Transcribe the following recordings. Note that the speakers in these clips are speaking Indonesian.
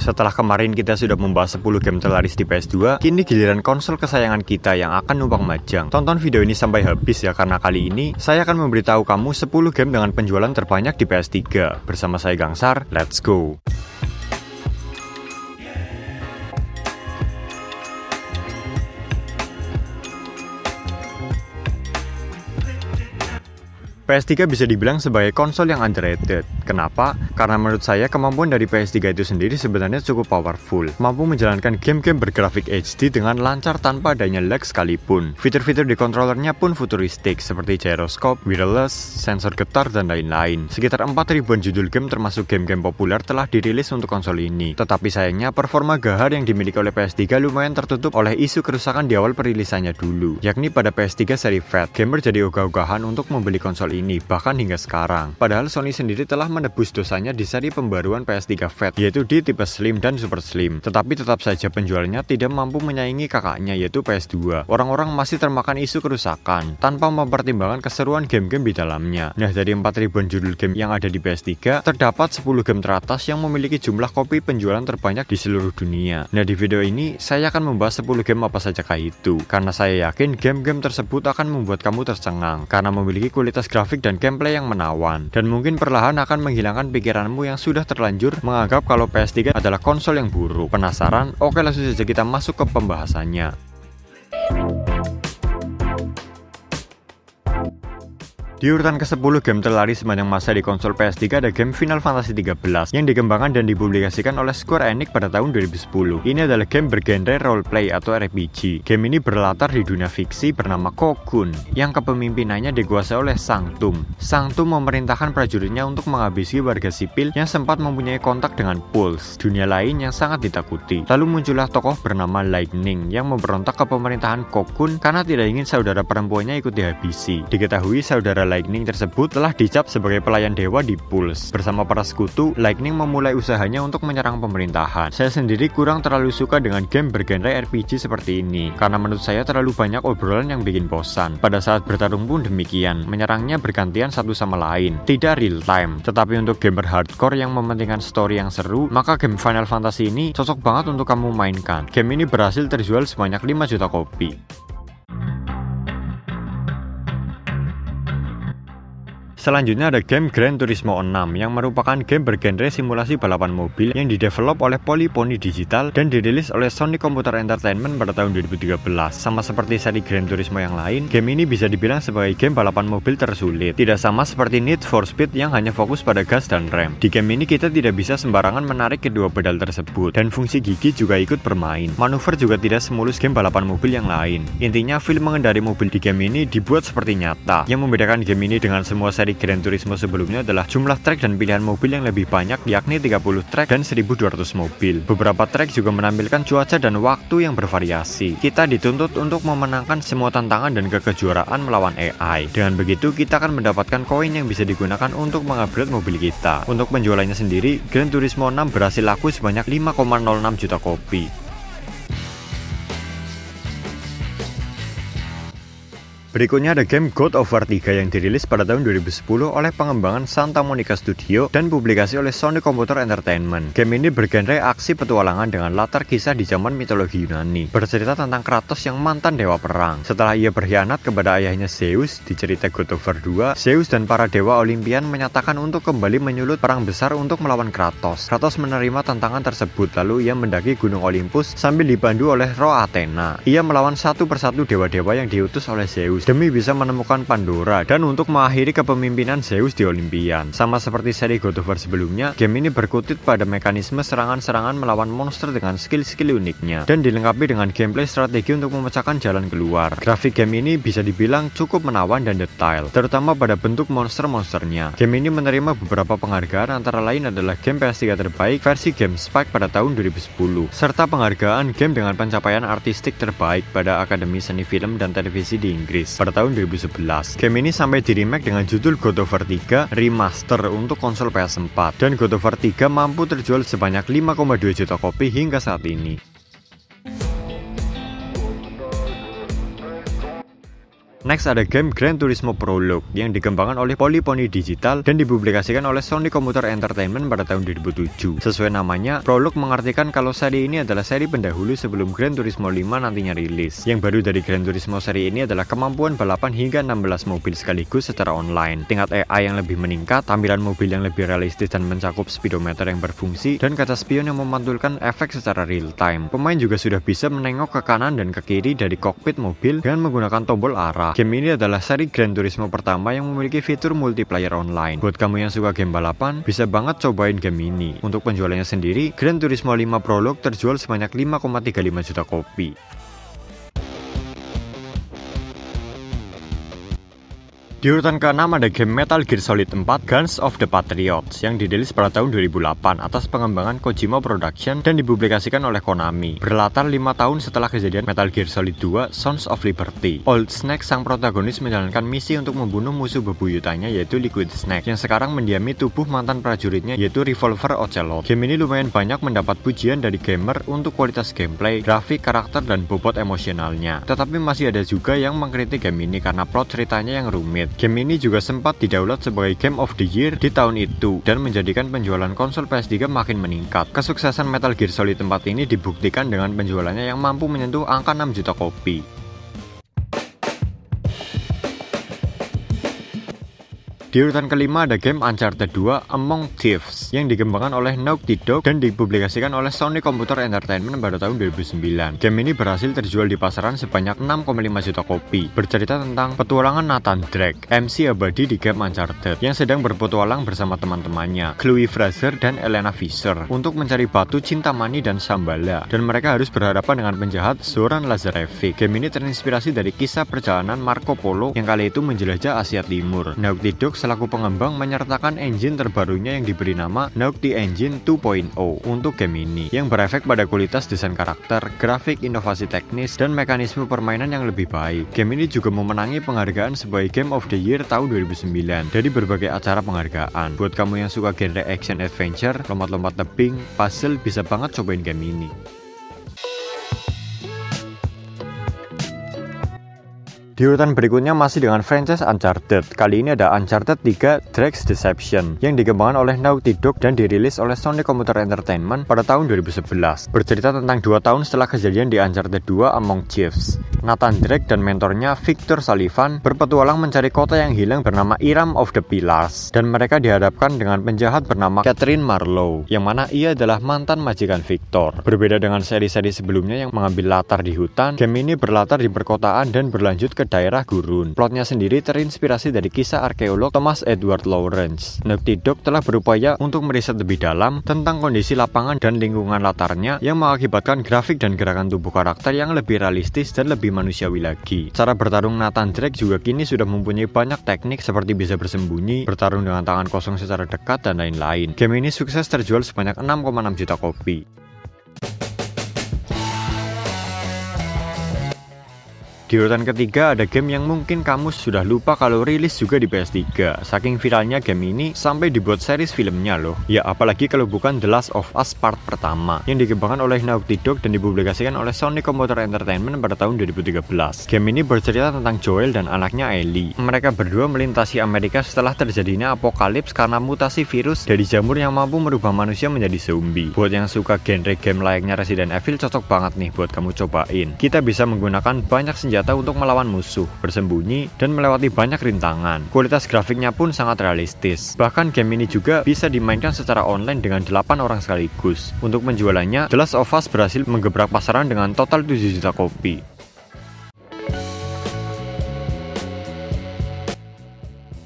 Setelah kemarin kita sudah membahas 10 game terlaris di PS2, kini giliran konsol kesayangan kita yang akan numpang majang. Tonton video ini sampai habis ya, karena kali ini saya akan memberitahu kamu 10 game dengan penjualan terbanyak di PS3. Bersama saya Gangsar, let's go! PS3 bisa dibilang sebagai konsol yang underrated. Kenapa? Karena menurut saya kemampuan dari PS3 itu sendiri sebenarnya cukup powerful. Mampu menjalankan game-game bergrafik HD dengan lancar tanpa adanya lag sekalipun. Fitur-fitur di controllernya pun futuristik seperti gyroscope, wireless, sensor getar, dan lain-lain. Sekitar 4.000-an judul game termasuk game-game populer telah dirilis untuk konsol ini. Tetapi sayangnya performa gahar yang dimiliki oleh PS3 lumayan tertutup oleh isu kerusakan di awal perilisannya dulu. Yakni pada PS3 seri Fat, gamer jadi ogah-ogahan untuk membeli konsol ini bahkan hingga sekarang. Padahal Sony sendiri telah menebus dosanya di seri pembaruan PS3 Fat, yaitu di tipe Slim dan Super Slim. Tetapi tetap saja penjualannya tidak mampu menyaingi kakaknya yaitu PS2. Orang-orang masih termakan isu kerusakan tanpa mempertimbangkan keseruan game-game di dalamnya. Nah, dari 4.000-an judul game yang ada di PS3, terdapat 10 game teratas yang memiliki jumlah kopi penjualan terbanyak di seluruh dunia. Nah, di video ini saya akan membahas 10 game apa sajakah itu, karena saya yakin game-game tersebut akan membuat kamu tercengang karena memiliki kualitas grafik dan gameplay yang menawan, dan mungkin perlahan akan menghilangkan pikiranmu yang sudah terlanjur menganggap kalau PS3 adalah konsol yang buruk. Penasaran? Oke, langsung saja kita masuk ke pembahasannya. Di urutan ke-10 game terlaris sepanjang masa di konsol PS3 ada game Final Fantasy 13 yang dikembangkan dan dipublikasikan oleh Square Enix pada tahun 2010. Ini adalah game bergenre roleplay atau RPG. Game ini berlatar di dunia fiksi bernama Cocoon yang kepemimpinannya dikuasai oleh Sanctum. Sanctum memerintahkan prajuritnya untuk menghabisi warga sipil yang sempat mempunyai kontak dengan Pulse, dunia lain yang sangat ditakuti. Lalu muncullah tokoh bernama Lightning yang memberontak ke pemerintahan Cocoon karena tidak ingin saudara perempuannya ikut dihabisi. Diketahui saudara Lightning tersebut telah dicap sebagai pelayan dewa di Pulse. Bersama para sekutu, Lightning memulai usahanya untuk menyerang pemerintahan. Saya sendiri kurang terlalu suka dengan game bergenre RPG seperti ini, karena menurut saya terlalu banyak obrolan yang bikin bosan. Pada saat bertarung pun demikian, menyerangnya bergantian satu sama lain, tidak real time. Tetapi untuk gamer hardcore yang mementingkan story yang seru, maka game Final Fantasy ini cocok banget untuk kamu mainkan. Game ini berhasil terjual sebanyak 5 juta kopi. Selanjutnya ada game Gran Turismo 6 yang merupakan game bergenre simulasi balapan mobil yang didevelop oleh Polyphony Digital dan dirilis oleh Sony Computer Entertainment pada tahun 2013. Sama seperti seri Gran Turismo yang lain, game ini bisa dibilang sebagai game balapan mobil tersulit. Tidak sama seperti Need for Speed yang hanya fokus pada gas dan rem. Di game ini kita tidak bisa sembarangan menarik kedua pedal tersebut, dan fungsi gigi juga ikut bermain. Manuver juga tidak semulus game balapan mobil yang lain. Intinya, feel mengendari mobil di game ini dibuat seperti nyata. Yang membedakan game ini dengan semua seri Gran Turismo sebelumnya adalah jumlah trek dan pilihan mobil yang lebih banyak, yakni 30 trek dan 1.200 mobil. Beberapa trek juga menampilkan cuaca dan waktu yang bervariasi. Kita dituntut untuk memenangkan semua tantangan dan kejuaraan melawan AI. Dengan begitu, kita akan mendapatkan koin yang bisa digunakan untuk mengupgrade mobil kita. Untuk penjualannya sendiri, Gran Turismo 6 berhasil laku sebanyak 5,06 juta kopi. Berikutnya ada game God of War 3 yang dirilis pada tahun 2010 oleh pengembangan Santa Monica Studio dan publikasi oleh Sony Computer Entertainment. Game ini bergenre aksi petualangan dengan latar kisah di zaman mitologi Yunani, bercerita tentang Kratos yang mantan dewa perang. Setelah ia berkhianat kepada ayahnya Zeus di cerita God of War 2, Zeus dan para dewa Olimpian menyatakan untuk kembali menyulut perang besar untuk melawan Kratos. Kratos menerima tantangan tersebut, lalu ia mendaki Gunung Olympus sambil dipandu oleh roh Athena. Ia melawan satu persatu dewa-dewa yang diutus oleh Zeus demi bisa menemukan Pandora dan untuk mengakhiri kepemimpinan Zeus di Olimpian. Sama seperti seri God of War sebelumnya, game ini berkutit pada mekanisme serangan-serangan melawan monster dengan skill-skill uniknya dan dilengkapi dengan gameplay strategi untuk memecahkan jalan keluar. Grafik game ini bisa dibilang cukup menawan dan detail, terutama pada bentuk monster-monsternya. Game ini menerima beberapa penghargaan, antara lain adalah game PS3 terbaik versi GameSpike pada tahun 2010, serta penghargaan game dengan pencapaian artistik terbaik pada Akademi Seni Film dan Televisi di Inggris pada tahun 2011. Game ini sampai di remake dengan judul God of War 3 Remaster untuk konsol PS4, dan God of War 3 mampu terjual sebanyak 5,2 juta kopi hingga saat ini. Next ada game Gran Turismo Prologue yang dikembangkan oleh Polypony Digital dan dipublikasikan oleh Sony Computer Entertainment pada tahun 2007. Sesuai namanya, Prologue mengartikan kalau seri ini adalah seri pendahulu sebelum Gran Turismo 5 nantinya rilis. Yang baru dari Gran Turismo seri ini adalah kemampuan balapan hingga 16 mobil sekaligus secara online, tingkat AI yang lebih meningkat, tampilan mobil yang lebih realistis dan mencakup speedometer yang berfungsi, dan kaca spion yang memantulkan efek secara real time. Pemain juga sudah bisa menengok ke kanan dan ke kiri dari kokpit mobil dengan menggunakan tombol arah. Game ini adalah seri Gran Turismo pertama yang memiliki fitur multiplayer online. Buat kamu yang suka game balapan, bisa banget cobain game ini. Untuk penjualannya sendiri, Gran Turismo 5 Prologue terjual sebanyak 5,35 juta kopi. Di urutan ke-6 ada game Metal Gear Solid 4 Guns of the Patriots yang dirilis pada tahun 2008 atas pengembangan Kojima Production dan dipublikasikan oleh Konami. Berlatar 5 tahun setelah kejadian Metal Gear Solid 2 Sons of Liberty. Old Snake, sang protagonis, menjalankan misi untuk membunuh musuh bebuyutannya yaitu Liquid Snake yang sekarang mendiami tubuh mantan prajuritnya yaitu Revolver Ocelot. Game ini lumayan banyak mendapat pujian dari gamer untuk kualitas gameplay, grafik, karakter, dan bobot emosionalnya. Tetapi masih ada juga yang mengkritik game ini karena plot ceritanya yang rumit. Game ini juga sempat didaulat sebagai Game of the Year di tahun itu dan menjadikan penjualan konsol PS3 makin meningkat. Kesuksesan Metal Gear Solid 4 ini dibuktikan dengan penjualannya yang mampu menyentuh angka 6 juta kopi. Di urutan kelima ada game Uncharted 2 Among Thieves yang dikembangkan oleh Naughty Dog dan dipublikasikan oleh Sony Computer Entertainment pada tahun 2009. Game ini berhasil terjual di pasaran sebanyak 6,5 juta kopi. Bercerita tentang petualangan Nathan Drake, MC abadi di game Uncharted, yang sedang berpetualang bersama teman-temannya, Chloe Fraser dan Elena Fisher, untuk mencari batu Cintamani dan Shambhala, dan mereka harus berhadapan dengan penjahat Zoran Lazarevic. Game ini terinspirasi dari kisah perjalanan Marco Polo yang kali itu menjelajah Asia Timur. Naughty Dog selaku pengembang menyertakan engine terbarunya yang diberi nama Naughty Engine 2.0 untuk game ini, yang berefek pada kualitas desain karakter, grafik, inovasi teknis, dan mekanisme permainan yang lebih baik. Game ini juga memenangi penghargaan sebagai Game of the Year tahun 2009 dari berbagai acara penghargaan. Buat kamu yang suka genre action adventure, lompat-lompat tebing, puzzle, bisa banget cobain game ini. Di urutan berikutnya masih dengan franchise Uncharted. Kali ini ada Uncharted 3 Drake's Deception yang dikembangkan oleh Naughty Dog dan dirilis oleh Sony Computer Entertainment pada tahun 2011. Bercerita tentang 2 tahun setelah kejadian di Uncharted 2 Among Thieves. Nathan Drake dan mentornya Victor Sullivan berpetualang mencari kota yang hilang bernama Iram of the Pillars, dan mereka dihadapkan dengan penjahat bernama Catherine Marlowe, yang mana ia adalah mantan majikan Victor. Berbeda dengan seri-seri sebelumnya yang mengambil latar di hutan, game ini berlatar di perkotaan dan berlanjut ke daerah gurun. Plotnya sendiri terinspirasi dari kisah arkeolog Thomas Edward Lawrence. Naughty Dog telah berupaya untuk meriset lebih dalam tentang kondisi lapangan dan lingkungan latarnya yang mengakibatkan grafik dan gerakan tubuh karakter yang lebih realistis dan lebih manusiawi lagi. Cara bertarung Nathan Drake juga kini sudah mempunyai banyak teknik seperti bisa bersembunyi, bertarung dengan tangan kosong secara dekat, dan lain-lain. Game ini sukses terjual sebanyak 6,6 juta kopi. Di urutan ketiga ada game yang mungkin kamu sudah lupa kalau rilis juga di PS3. Saking viralnya game ini sampai dibuat series filmnya loh. Ya apalagi kalau bukan The Last of Us Part pertama yang dikembangkan oleh Naughty Dog dan dipublikasikan oleh Sony Computer Entertainment pada tahun 2013. Game ini bercerita tentang Joel dan anaknya Ellie. Mereka berdua melintasi Amerika setelah terjadinya apokalips karena mutasi virus dari jamur yang mampu merubah manusia menjadi zombie. Buat yang suka genre game layaknya Resident Evil, cocok banget nih buat kamu cobain. Kita bisa menggunakan banyak senjata untuk melawan musuh, bersembunyi, dan melewati banyak rintangan. Kualitas grafiknya pun sangat realistis. Bahkan game ini juga bisa dimainkan secara online dengan 8 orang sekaligus. Untuk penjualannya, The Last of Us berhasil menggebrak pasaran dengan total 7 juta kopi.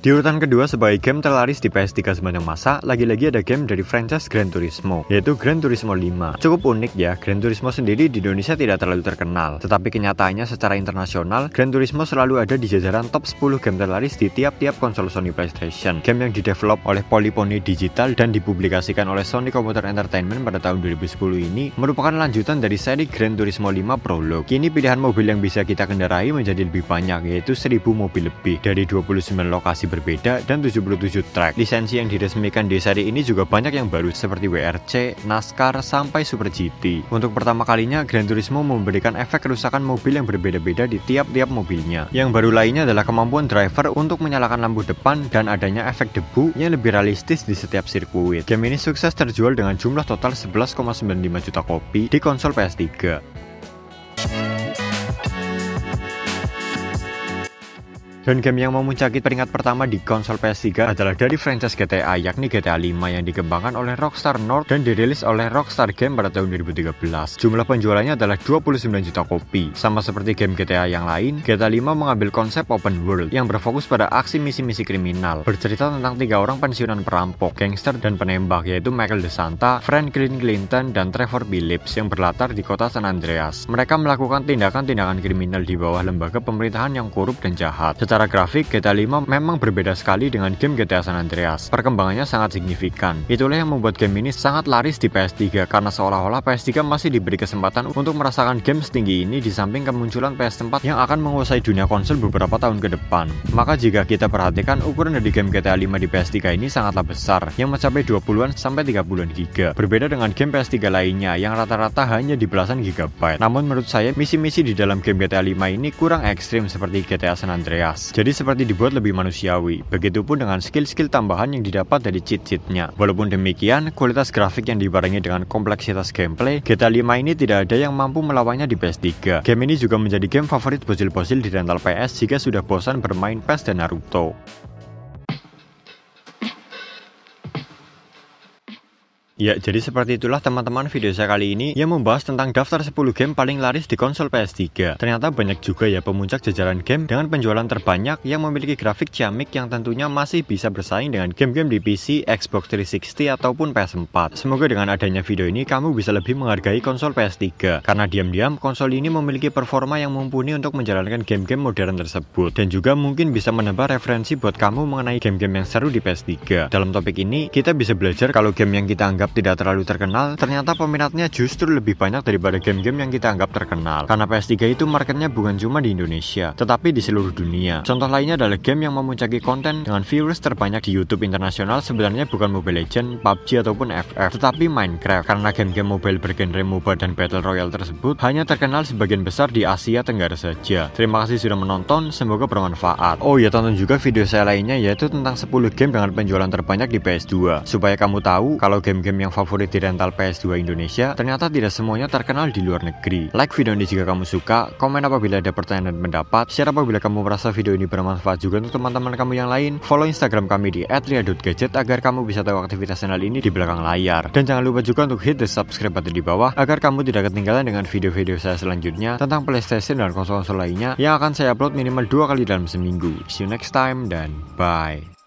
Di urutan kedua sebagai game terlaris di PS3 sepanjang masa, lagi-lagi ada game dari franchise Gran Turismo, yaitu Gran Turismo 5. Cukup unik ya, Gran Turismo sendiri di Indonesia tidak terlalu terkenal, tetapi kenyataannya secara internasional, Gran Turismo selalu ada di jajaran top 10 game terlaris di tiap-tiap konsol Sony PlayStation. Game yang didevelop oleh Polypony Digital dan dipublikasikan oleh Sony Computer Entertainment pada tahun 2010 ini merupakan lanjutan dari seri Gran Turismo 5 Prologue. Kini pilihan mobil yang bisa kita kendarai menjadi lebih banyak, yaitu 1000 mobil lebih dari 29 lokasi berbeda dan 77 track. Lisensi yang diresmikan di seri ini juga banyak yang baru seperti WRC, NASCAR, sampai Super GT. Untuk pertama kalinya, Gran Turismo memberikan efek kerusakan mobil yang berbeda-beda di tiap-tiap mobilnya. Yang baru lainnya adalah kemampuan driver untuk menyalakan lampu depan dan adanya efek debu yang lebih realistis di setiap sirkuit. Game ini sukses terjual dengan jumlah total 11,95 juta kopi di konsol PS3. Dan game yang memuncaki peringkat pertama di konsol PS3 adalah dari franchise GTA, yakni GTA 5 yang dikembangkan oleh Rockstar North dan dirilis oleh Rockstar Game pada tahun 2013. Jumlah penjualannya adalah 29 juta kopi. Sama seperti game GTA yang lain, GTA 5 mengambil konsep open world yang berfokus pada aksi misi-misi kriminal, bercerita tentang 3 orang pensiunan perampok, gangster, dan penembak, yaitu Michael DeSanta, Franklin Clinton, dan Trevor Phillips yang berlatar di kota San Andreas. Mereka melakukan tindakan-tindakan kriminal di bawah lembaga pemerintahan yang korup dan jahat. Secara grafik, GTA 5 memang berbeda sekali dengan game GTA San Andreas. Perkembangannya sangat signifikan. Itulah yang membuat game ini sangat laris di PS3 karena seolah-olah PS3 masih diberi kesempatan untuk merasakan game setinggi ini di samping kemunculan PS4 yang akan menguasai dunia konsol beberapa tahun ke depan. Maka jika kita perhatikan, ukuran dari game GTA 5 di PS3 ini sangatlah besar, yang mencapai 20-an sampai 30-an giga. Berbeda dengan game PS3 lainnya yang rata-rata hanya di belasan gigabyte. Namun menurut saya, misi-misi di dalam game GTA 5 ini kurang ekstrim seperti GTA San Andreas. Jadi seperti dibuat lebih manusiawi. Begitupun dengan skill-skill tambahan yang didapat dari cheat-cheatnya. Walaupun demikian, kualitas grafik yang dibarengi dengan kompleksitas gameplay, GTA 5 ini tidak ada yang mampu melawannya di PS3. Game ini juga menjadi game favorit bocil-bocil di rental PS jika sudah bosan bermain PES dan Naruto. Ya, jadi seperti itulah teman-teman video saya kali ini yang membahas tentang daftar 10 game paling laris di konsol PS3. Ternyata banyak juga ya pemuncak jajaran game dengan penjualan terbanyak yang memiliki grafik ciamik yang tentunya masih bisa bersaing dengan game-game di PC, Xbox 360 ataupun PS4. Semoga dengan adanya video ini kamu bisa lebih menghargai konsol PS3 karena diam-diam konsol ini memiliki performa yang mumpuni untuk menjalankan game-game modern tersebut dan juga mungkin bisa menambah referensi buat kamu mengenai game-game yang seru di PS3. Dalam topik ini kita bisa belajar kalau game yang kita anggap tidak terlalu terkenal, ternyata peminatnya justru lebih banyak daripada game-game yang kita anggap terkenal. Karena PS3 itu marketnya bukan cuma di Indonesia, tetapi di seluruh dunia. Contoh lainnya adalah game yang memuncaki konten dengan viewers terbanyak di YouTube internasional sebenarnya bukan Mobile Legends, PUBG ataupun FF, tetapi Minecraft. Karena game-game mobile bergenre MOBA dan Battle Royale tersebut hanya terkenal sebagian besar di Asia Tenggara saja. Terima kasih sudah menonton, semoga bermanfaat. Oh ya, tonton juga video saya lainnya yaitu tentang 10 game dengan penjualan terbanyak di PS2, supaya kamu tahu kalau game-game yang favorit di rental PS2 Indonesia ternyata tidak semuanya terkenal di luar negeri. Like video ini jika kamu suka, komen apabila ada pertanyaan dan pendapat, share apabila kamu merasa video ini bermanfaat juga untuk teman-teman kamu yang lain, follow Instagram kami di @ria.gadget agar kamu bisa tahu aktivitas channel ini di belakang layar. Dan jangan lupa juga untuk hit the subscribe button di bawah agar kamu tidak ketinggalan dengan video-video saya selanjutnya tentang PlayStation dan konsol-konsol lainnya yang akan saya upload minimal 2 kali dalam seminggu. See you next time dan bye.